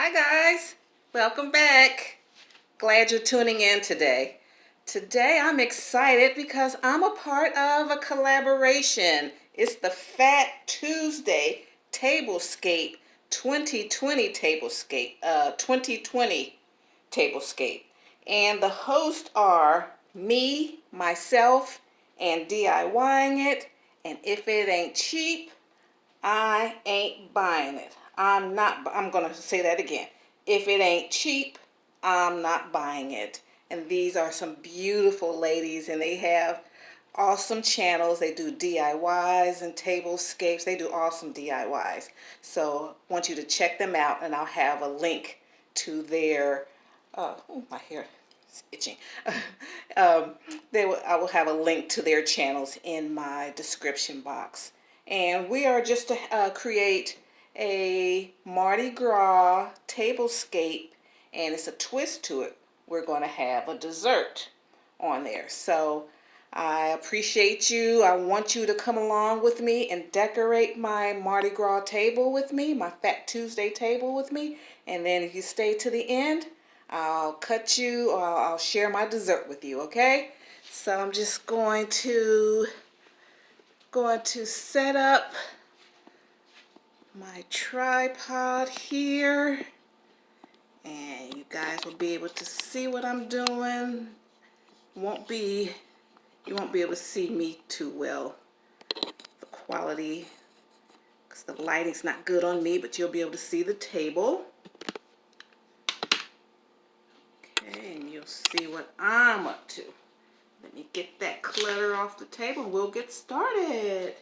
Hi guys, welcome back. Glad you're tuning in today. Today I'm excited because I'm a part of a collaboration. It's the Fat Tuesday Tablescape 2020 Tablescape. And the hosts are me, myself, and DIYing it. And if it ain't cheap, I ain't buying it. I'm going to say that again. If it ain't cheap, I'm not buying it. And these are some beautiful ladies, and they have awesome channels. They do DIYs and tablescapes. They do awesome DIYs. So I want you to check them out, and I'll have a link to their, my hair is itching. I will have a link to their channels in my description box. And we are just to create a Mardi Gras tablescape, and it's a twist to it. We're going to have a dessert on there. So I appreciate you. I want you to come along with me and decorate my Mardi Gras table with me, my Fat Tuesday table with me. And then if you stay to the end, I'll cut you, or I'll share my dessert with you, okay? So I'm just going to set up my tripod here, and you guys will be able to see what I'm doing. You won't be able to see me too well, the quality, because the lighting's not good on me, but you'll be able to see the table. Okay, and you'll see what I'm up to. Let me get that clutter off the table and we'll get started.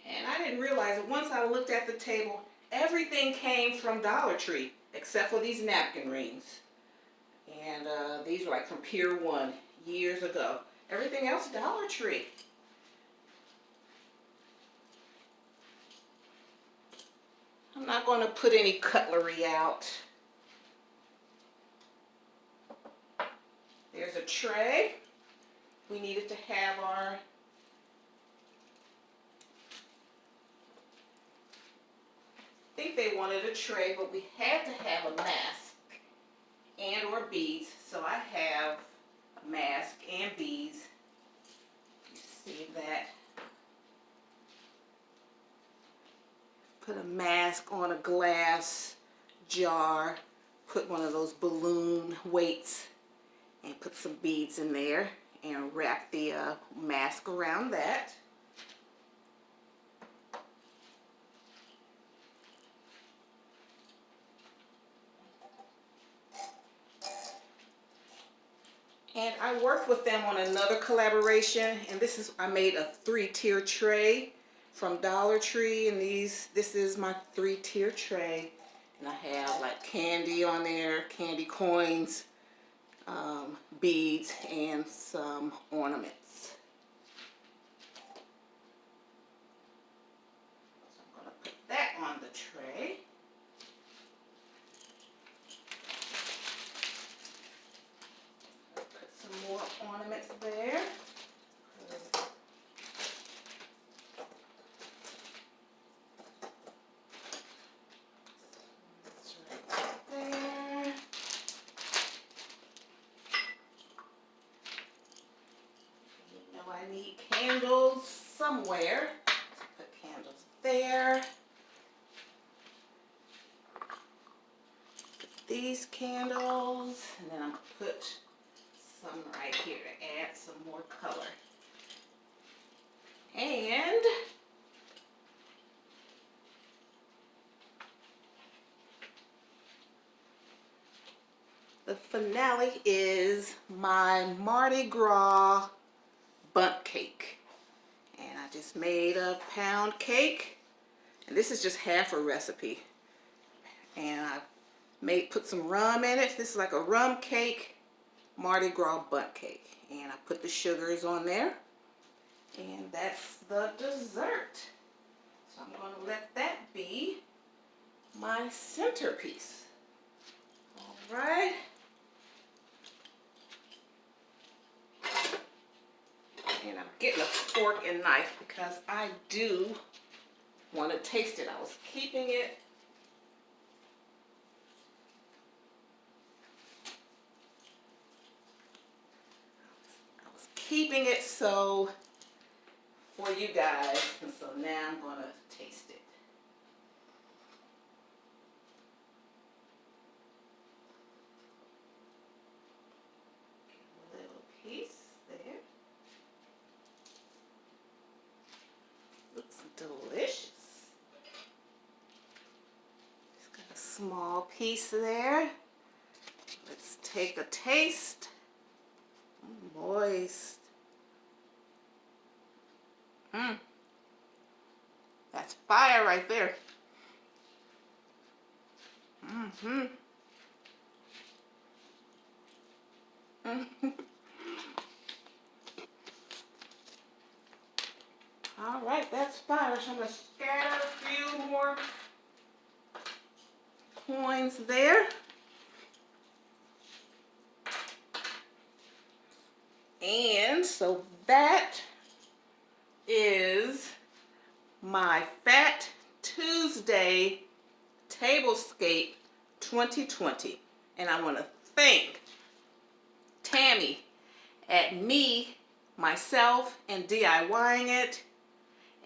And I didn't realize it. Once I looked at the table, everything came from Dollar Tree except for these napkin rings. And these were like from Pier 1 years ago. Everything else Dollar Tree. I'm not going to put any cutlery out. There's a tray. We needed to have our I think they wanted a tray, but we had to have a mask and or beads. So I have a mask and beads. You put a mask on a glass jar, put one of those balloon weights and put some beads in there and wrap the mask around that. And I worked with them on another collaboration, and I made a 3-tier tray from Dollar Tree, and this is my 3-tier tray. And I have like candy on there, candy coins, beads, and some ornaments. So I'm going to put that on the tray. Put some more ornaments there. I need candles somewhere. Put candles there. Put these candles, and then I'm going to put some right here to add some more color. And the finale is my Mardi Gras bundt cake. And I just made a pound cake, and this is just half a recipe. And I put some rum in it. This is like a rum cake, Mardi Gras bundt cake. And I put the sugars on there, and that's the dessert. So I'm going to let that be my centerpiece. All right. And I'm getting a fork and knife because I do want to taste it. I was keeping it so for you guys, and so now I'm going to taste it. A little piece there. Looks delicious. Just got a small piece there. Let's take a taste. Moist. That's fire right there. All right, that's fire. So I'm going to scatter a few more coins there. And so that is my Fat Tuesday Tablescape 2020. And I want to thank Tammy at Me, Myself, and DIYing It,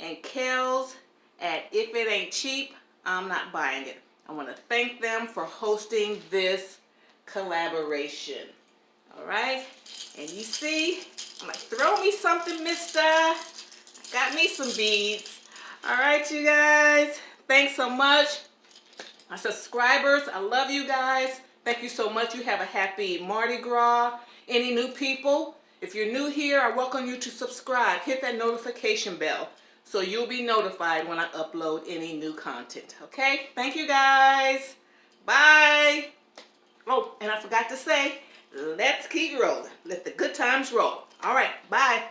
and Kels at If It Ain't Cheap, I'm Not Buying It. I want to thank them for hosting this collaboration. All right, and you see, I'm like, throw me something, mister. I got me some beads. All right, you guys, thanks so much. My subscribers, I love you guys. Thank you so much. You have a happy Mardi Gras. Any new people, if you're new here, I welcome you to subscribe. Hit that notification bell so you'll be notified when I upload any new content. Okay, thank you guys. Bye. Oh, and I forgot to say, let's keep rolling. Let the good times roll. All right, bye.